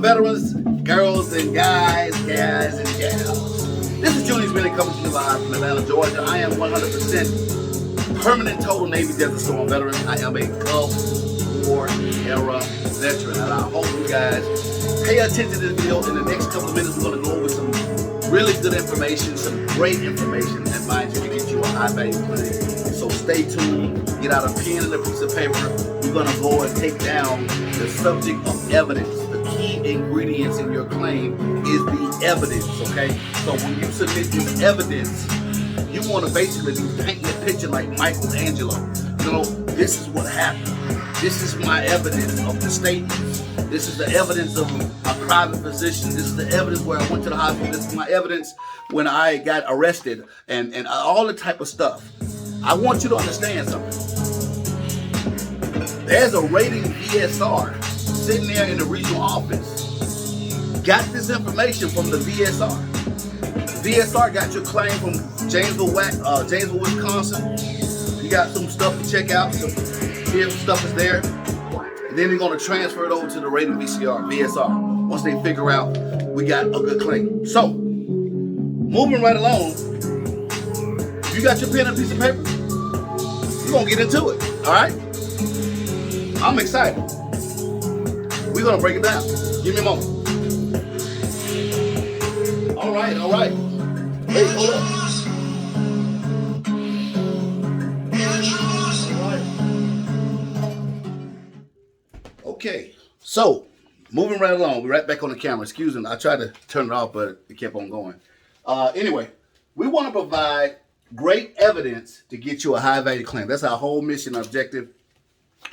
veterans, girls and guys and gals. This is Julius Bennett coming to you live from Atlanta, Georgia. I am 100% permanent total Navy Desert Storm veteran. I am a Gulf War era veteran, and I hope you guys pay attention to this video. In the next couple of minutes, we're going to go over some really good information, some great information that minds you to get you a high value claim. So stay tuned, get out a pen and a piece of paper. We're going to go and take down the subject of evidence. The key ingredients in your claim is the evidence, okay? So when you submit this evidence, you want to basically be painting a picture like Michelangelo. You know, this is what happened. This is my evidence of the statements. This is the evidence of a private physician. This is the evidence where I went to the hospital. This is my evidence when I got arrested and all the type of stuff. I want you to understand something. There's a rating VSR sitting there in the regional office. Got this information from the VSR. VSR got your claim from Janesville, Wisconsin. You got some stuff to check out. Some stuff is there. And then they're going to transfer it over to the rating VSR. Once they figure out we got a good claim. So, moving right along, you got your pen and piece of paper? We're going to get into it. All right? I'm excited. We're going to break it down. Give me a moment. All right. Hey, hold up. Okay, so moving right along, we're right back on the camera. Excuse me, I tried to turn it off, but it kept on going. Anyway, we want to provide great evidence to get you a high value claim. That's our whole mission objective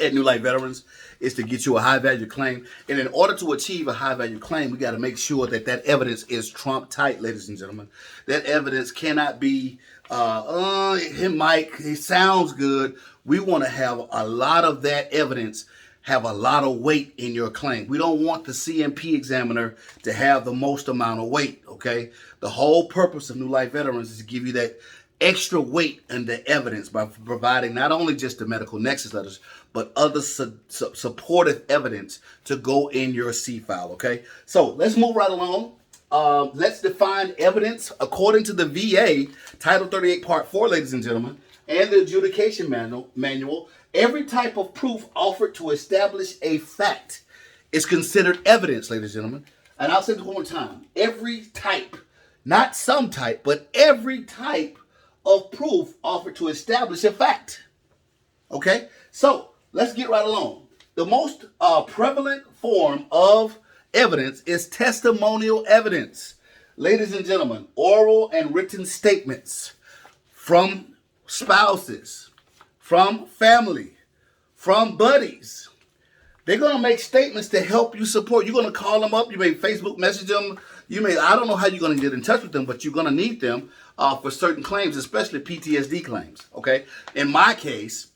at New Life Veterans, is to get you a high value claim. And in order to achieve a high value claim, we got to make sure that that evidence is trump tight, ladies and gentlemen. That evidence cannot be, Mike, he sounds good. We want to have a lot of that evidence have a lot of weight in your claim. We don't want the CMP examiner to have the most amount of weight, okay? The whole purpose of New Life Veterans is to give you that extra weight in the evidence by providing not only just the medical nexus letters, but other supportive evidence to go in your C-file, okay? So let's move right along. Let's define evidence according to the VA, Title 38, Part 4, ladies and gentlemen, and the adjudication manual. Every type of proof offered to establish a fact is considered evidence, ladies and gentlemen. And I'll say this one more time. Every type, not some type, but every type of proof offered to establish a fact. Okay? So, let's get right along. The most prevalent form of evidence is testimonial evidence. Ladies and gentlemen, oral and written statements from spouses, from family, from buddies. They're going to make statements to help you support. You're going to call them up. You may Facebook message them. I don't know how you're going to get in touch with them, but you're going to need them for certain claims, especially PTSD claims. Okay. In my case,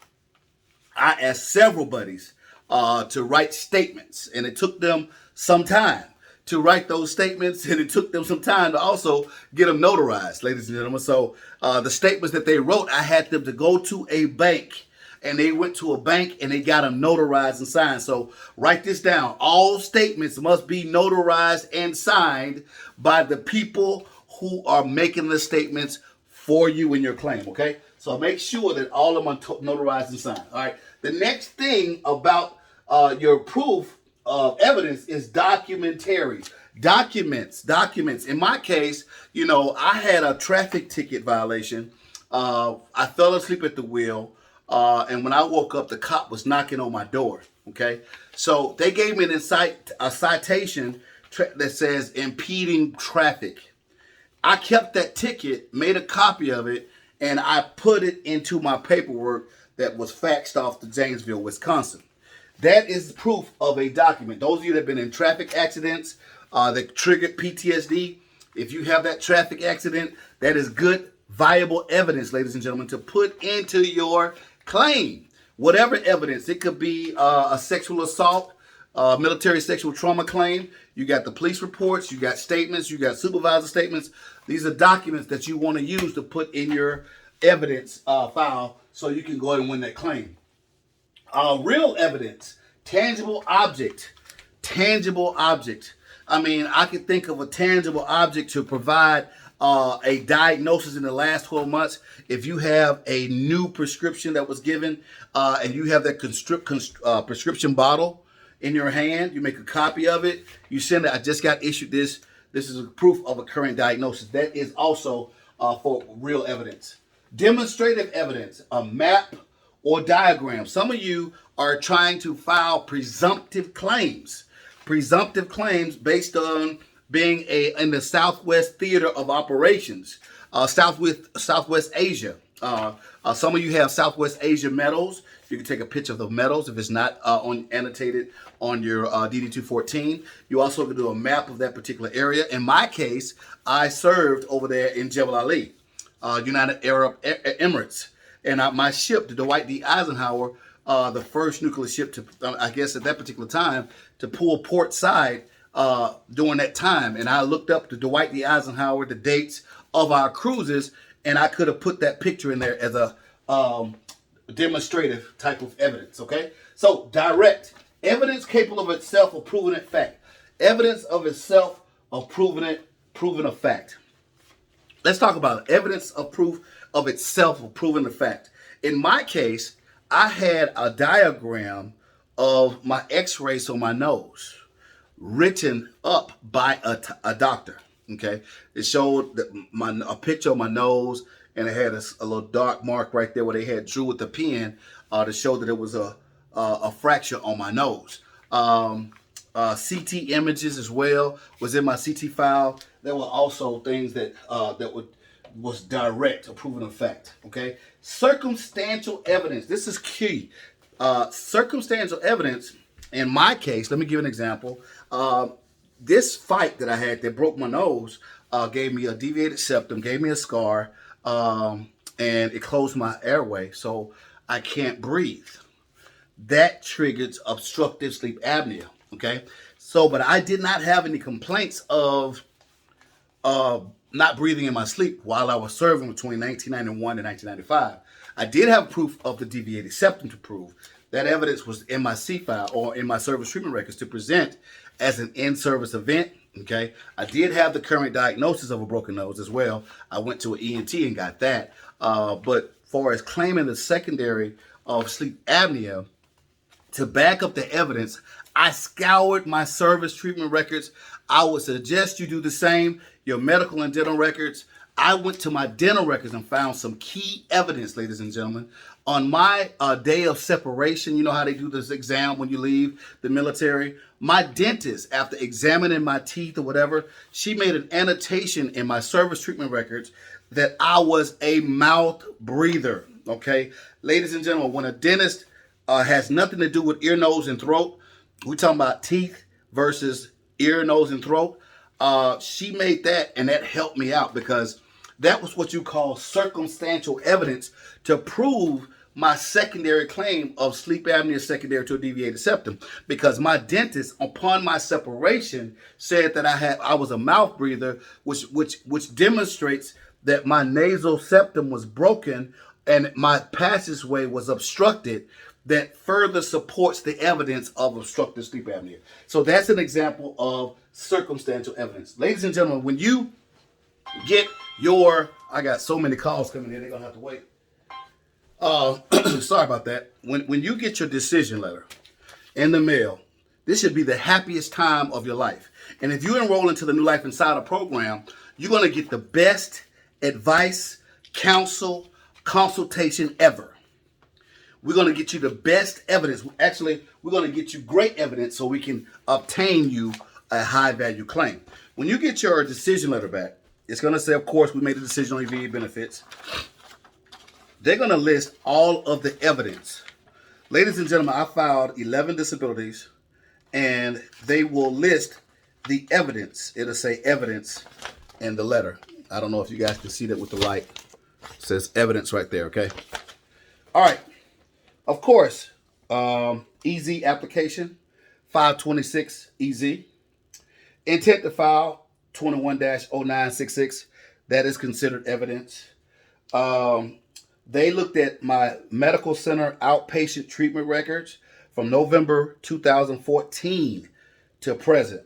I asked several buddies to write statements, and it took them some time to write those statements, and it took them some time to also get them notarized, ladies and gentlemen. So the statements that they wrote, I had them to go to a bank, and they went to a bank and they got them notarized and signed. So write this down. All statements must be notarized and signed by the people who are making the statements for you in your claim, okay? So make sure that all of them are notarized and signed, all right? The next thing about your proof of evidence is documentary. Documents. In my case, I had a traffic ticket violation. I fell asleep at the wheel. And when I woke up, the cop was knocking on my door, okay? So they gave me a citation that says impeding traffic. I kept that ticket, made a copy of it, and I put it into my paperwork that was faxed off to Janesville, Wisconsin. That is proof of a document. Those of you that have been in traffic accidents that triggered PTSD, if you have that traffic accident, that is good, viable evidence, ladies and gentlemen, to put into your claim. Whatever evidence. It could be a sexual assault, military sexual trauma claim. You got the police reports. You got statements. You got supervisor statements. These are documents that you want to use to put in your evidence file so you can go ahead and win that claim. Real evidence, tangible object. I mean, I could think of a tangible object to provide a diagnosis in the last 12 months. If you have a new prescription that was given and you have that prescription bottle in your hand, you make a copy of it, you send it. I just got issued this. This is a proof of a current diagnosis. That is also for real evidence. Demonstrative evidence, a map or diagram. Some of you are trying to file presumptive claims. Presumptive claims based on being in the Southwest Theater of Operations, Southwest Asia. Some of you have Southwest Asia medals. You can take a picture of the medals if it's not annotated on your DD-214. You also can do a map of that particular area. In my case, I served over there in Jebel Ali, United Arab Emirates. And my ship, the Dwight D. Eisenhower, the first nuclear ship to, I guess at that particular time, to pull port side during that time. And I looked up the Dwight D. Eisenhower, the dates of our cruises, and I could have put that picture in there as a demonstrative type of evidence, okay? So, direct. Evidence capable of itself of proving it fact. Evidence of itself of proving a fact. Let's talk about it. Evidence of proof of itself of proving the fact. In my case, I had a diagram of my x-rays on my nose written up by a doctor, okay? It showed a picture of my nose, and it had a little dark mark right there where they had drew with the pen to show that it was a fracture on my nose. CT images as well was in my CT file. There were also things that was direct, a proven fact. Okay, circumstantial evidence. This is key. Circumstantial evidence. In my case, let me give an example. This fight that I had that broke my nose gave me a deviated septum, gave me a scar, and it closed my airway, so I can't breathe. That triggers obstructive sleep apnea. Okay, so but I did not have any complaints of not breathing in my sleep while I was serving between 1991 and 1995. I did have proof of the deviated septum to prove. That evidence was in my C file or in my service treatment records to present as an in-service event. Okay, I did have the current diagnosis of a broken nose as well. I went to an ENT and got that. But far as claiming the secondary of sleep apnea, to back up the evidence, I scoured my service treatment records. I would suggest you do the same. Your medical and dental records. I went to my dental records and found some key evidence, ladies and gentlemen. On my day of separation, you know how they do this exam when you leave the military? My dentist, after examining my teeth or whatever, she made an annotation in my service treatment records that I was a mouth breather, okay? Ladies and gentlemen, when a dentist has nothing to do with ear, nose, and throat, we're talking about teeth versus ear, nose, and throat. She made that, and that helped me out because that was what you call circumstantial evidence to prove my secondary claim of sleep apnea secondary to a deviated septum. Because my dentist, upon my separation, said that I was a mouth breather, which demonstrates that my nasal septum was broken and my passageway was obstructed. That further supports the evidence of obstructive sleep apnea. So that's an example of circumstantial evidence. Ladies and gentlemen, when you get I got so many calls coming in, they're gonna have to wait. Sorry about that. When you get your decision letter in the mail, this should be the happiest time of your life. And if you enroll into the New Life Insider program, you're gonna get the best advice, counsel, consultation ever. We're going to get you the best evidence. Actually, we're going to get you great evidence so we can obtain you a high value claim. When you get your decision letter back, it's going to say, of course, we made a decision on your VA benefits. They're going to list all of the evidence. Ladies and gentlemen, I filed 11 disabilities, and they will list the evidence. It'll say evidence in the letter. I don't know if you guys can see that with the light. It says evidence right there, okay? All right. Of course, EZ application, 526 EZ. Intent to file, 21-0966. That is considered evidence. They looked at my medical center outpatient treatment records from November 2014 to present.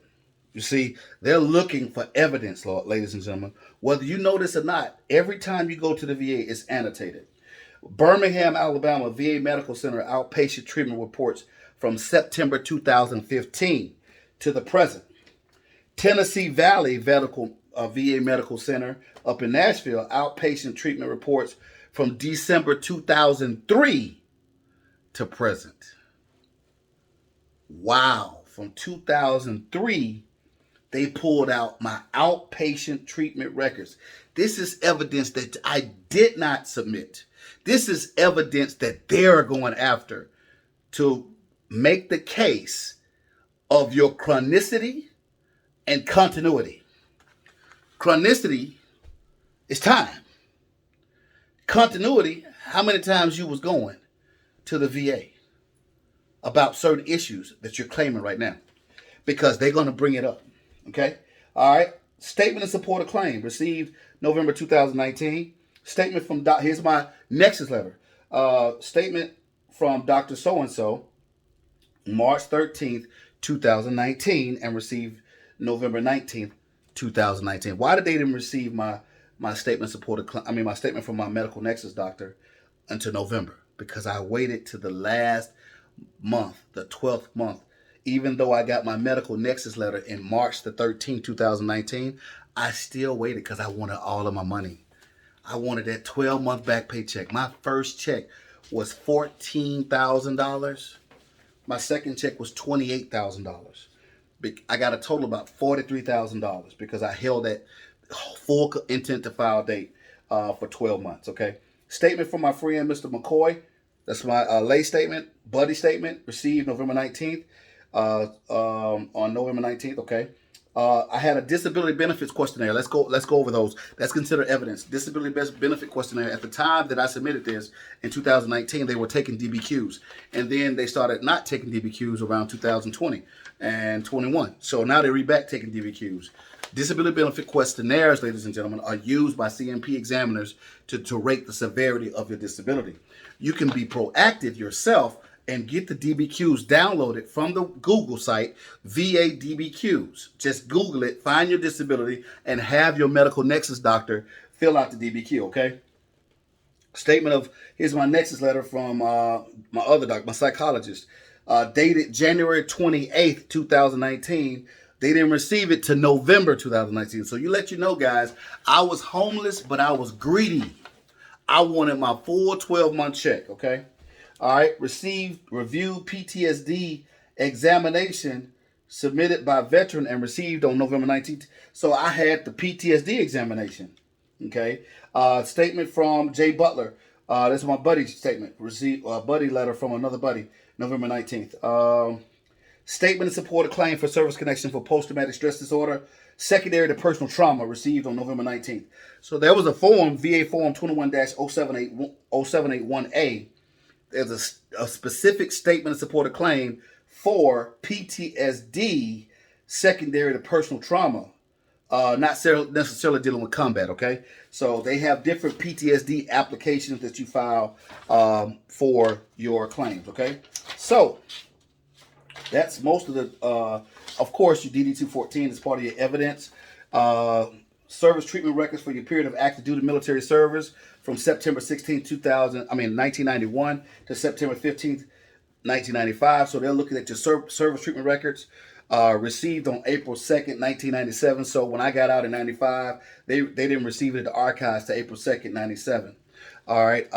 You see, they're looking for evidence, ladies and gentlemen. Whether you know this or not, every time you go to the VA, it's annotated. Birmingham, Alabama VA Medical Center outpatient treatment reports from September 2015 to the present. Tennessee Valley VA Medical Center up in Nashville outpatient treatment reports from December 2003 to present. Wow, from 2003 they pulled out my outpatient treatment records. This is evidence that I did not submit. This is evidence that they're going after to make the case of your chronicity and continuity. Chronicity is time. Continuity, how many times you was going to the VA about certain issues that you're claiming right now, because they're going to bring it up. Okay? All right. Statement in support of claim received November 2019. Statement from here's my Nexus letter. Statement from Dr. So-and-so, March 13th, 2019, and received November 19th, 2019. Why did they didn't receive my statement my statement from my medical nexus doctor until November? Because I waited to the last month, the 12th month. Even though I got my medical nexus letter in March the 13th, 2019, I still waited because I wanted all of my money. I wanted that 12-month back pay check. My first check was $14,000. My second check was $28,000. I got a total of about $43,000 because I held that full intent to file date for 12 months. Okay. Statement from my friend, Mr. McCoy. That's my lay statement, buddy statement, received November 19th. On November 19th. Okay. I had a disability benefits questionnaire. Let's go over those. That's considered evidence. Disability benefit questionnaire. At the time that I submitted this in 2019, they were taking DBQs, and then they started not taking DBQs around 2020 and 21. So now they're back taking DBQs. Disability benefit questionnaires, ladies and gentlemen, are used by CMP examiners to rate the severity of your disability. You can be proactive yourself and get the DBQs downloaded from the Google site, VA DBQs. Just Google it, find your disability, and have your medical nexus doctor fill out the DBQ, okay? Here's my nexus letter from my other doctor, my psychologist, dated January 28th, 2019. They didn't receive it to November 2019. So you know, guys, I was homeless, but I was greedy. I wanted my full 12-month check, okay? All right, reviewed PTSD examination submitted by veteran and received on November 19th. So I had the PTSD examination. Okay. Statement from Jay Butler. This is my buddy's statement. Received a buddy letter from another buddy, November 19th. Statement in support of claim for service connection for post-traumatic stress disorder, secondary to personal trauma, received on November 19th. So there was a form, VA Form 21-0781A. There's a specific statement in support of claim for PTSD secondary to personal trauma, not necessarily dealing with combat, okay? So they have different PTSD applications that you file for your claims, okay? So that's most of the, of course, your DD-214 is part of your evidence. Service treatment records for your period of active duty military service from September 16, 1991 to September 15th, 1995. So they're looking at your service treatment records received on April 2nd, 1997. So when I got out in 95, they didn't receive it at the archives to April 2nd, 97. All right.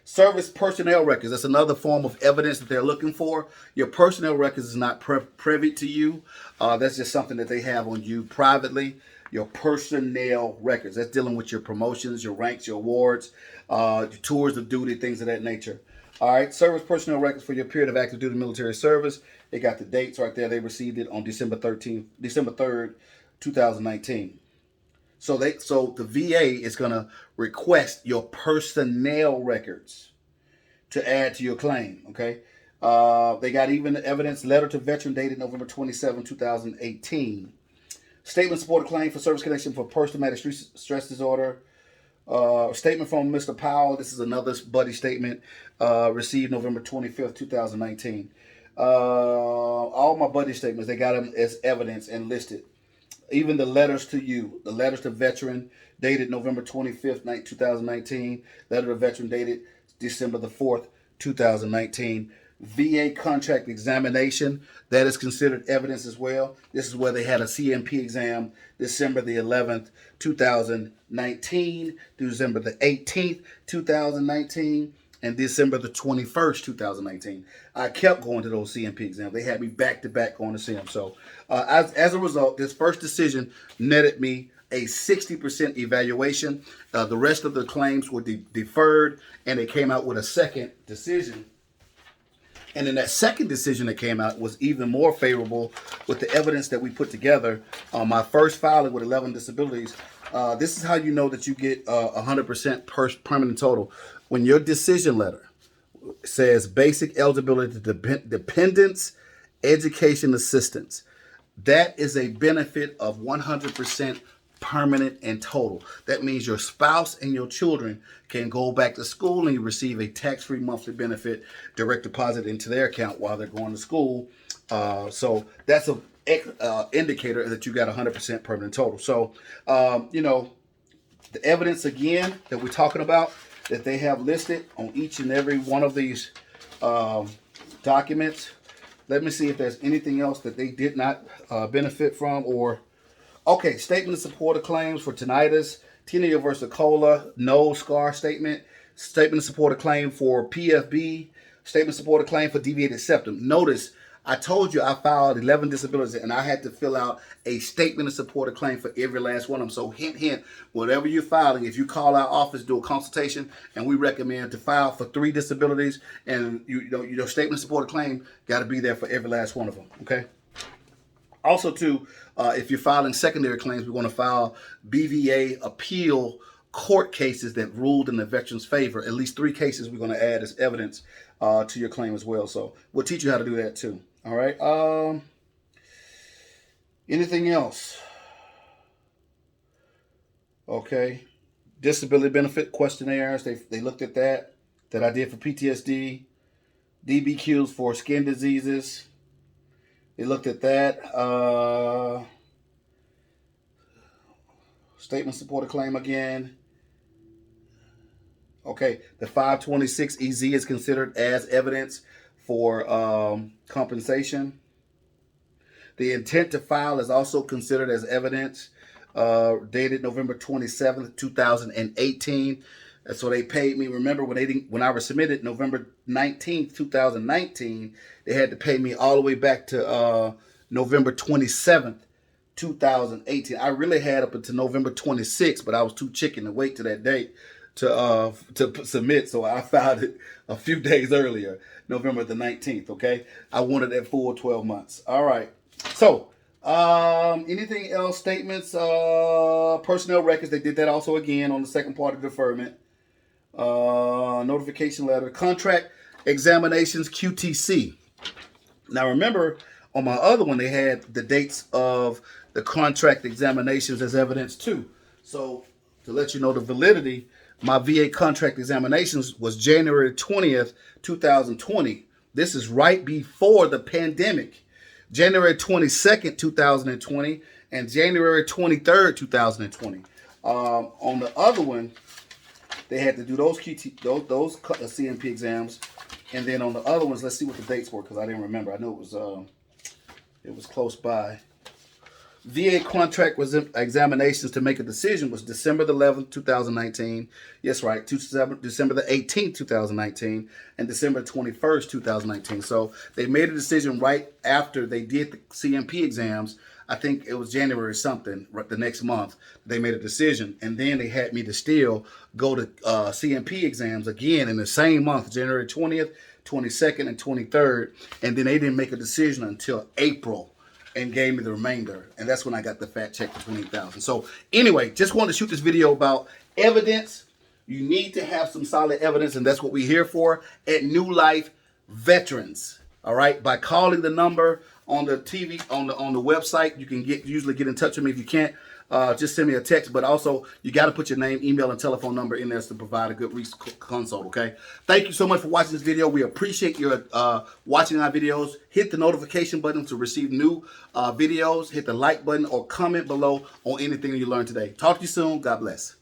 Service personnel records. That's another form of evidence that they're looking for. Your personnel records is not privy to you. That's just something that they have on you privately. Your personnel records. That's dealing with your promotions, your ranks, your awards, your tours of duty, things of that nature. All right. Service personnel records for your period of active duty military service. They got the dates right there. They received it on December 3rd, 2019. So the VA is going to request your personnel records to add to your claim, okay? They got even the evidence letter to veteran dated November 27, 2018. Statement support a claim for service connection for post-traumatic stress disorder. Statement from Mr. Powell. This is another buddy statement received November 25th, 2019. All my buddy statements, they got them as evidence and listed. Even the letters to you, the letters to veteran dated November 25th, 2019. Letter to veteran dated December the 4th, 2019. VA contract examination, that is considered evidence as well. This is where they had a CMP exam December the 11th, 2019 through December the 18th, 2019. And December the 21st, 2019. I kept going to those CMP exams. They had me back to back going to see them. So as a result, this first decision netted me a 60% evaluation. The rest of the claims were deferred, and they came out with a second decision. And then that second decision that came out was even more favorable with the evidence that we put together on my first filing with 11 disabilities. This is how you know that you get 100% permanent total. When your decision letter says basic eligibility to dependents, education assistance, that is a benefit of 100% permanent and total. That means your spouse and your children can go back to school and you receive a tax-free monthly benefit direct deposit into their account while they're going to school. So that's an indicator that you got 100% permanent total. So, you know, the evidence again that we're talking about that they have listed on each and every one of these documents. Let me see if there's anything else that they did not benefit from or... Okay, statement of support of claims for tinnitus, tinea versicolor, no scar statement, statement of support of claim for PFB, statement of support of claim for deviated septum. Notice, I told you I filed 11 disabilities and I had to fill out a statement of support of claim for every last one of them. So hint, hint, whatever you're filing, if you call our office, do a consultation, and we recommend to file for 3 disabilities, and your statement of support of claim got to be there for every last one of them, okay? Also, too, if you're filing secondary claims, we want to file BVA appeal court cases that ruled in the veteran's favor. At least 3 cases we're going to add as evidence to your claim as well. So we'll teach you how to do that, too. All right. Anything else? Okay. Disability benefit questionnaires. They looked at that I did for PTSD. DBQs for skin diseases. They looked at that. Statement support of claim again. Okay, the 526 EZ is considered as evidence for compensation. The intent to file is also considered as evidence, dated November 27th, 2018. So they paid me. Remember when I was submitted November 19th, 2019, they had to pay me all the way back to November 27th, 2018. I really had up until November 26th, but I was too chicken to wait to that date to submit. So I filed it a few days earlier, November the 19th. Okay, I wanted that full 12 months. All right. So anything else? Statements, personnel records. They did that also again on the second part of deferment. Notification letter, contract examinations, QTC. Now remember, on my other one, they had the dates of the contract examinations as evidence too. So to let you know the validity, my VA contract examinations was January 20th, 2020. This is right before the pandemic. January 22nd, 2020, and January 23rd, 2020. On the other one, they had to do those CMP exams, and then on the other ones, let's see what the dates were because I didn't remember. I know it was close by. VA contract was examinations to make a decision was December the 11th, 2019. Yes, right, December the 18th, 2019, and December 21st, 2019. So they made a decision right after they did the CMP exams. I think it was January something, the next month, they made a decision. And then they had me to still go to CMP exams again in the same month, January 20th, 22nd, and 23rd. And then they didn't make a decision until April and gave me the remainder. And that's when I got the fat check for $28,000. So anyway, just wanted to shoot this video about evidence. You need to have some solid evidence, and that's what we're here for at New Life Veterans. All right, by calling the number on the TV on the website. You can usually get in touch with me. If you can't, just send me a text. But also, you got to put your name, email, and telephone number in there to provide a good consult. Okay. Thank you so much for watching this video. We appreciate your watching our videos. Hit the notification button to receive new videos. Hit the like button or comment below on anything you learned today. Talk to you soon. God bless.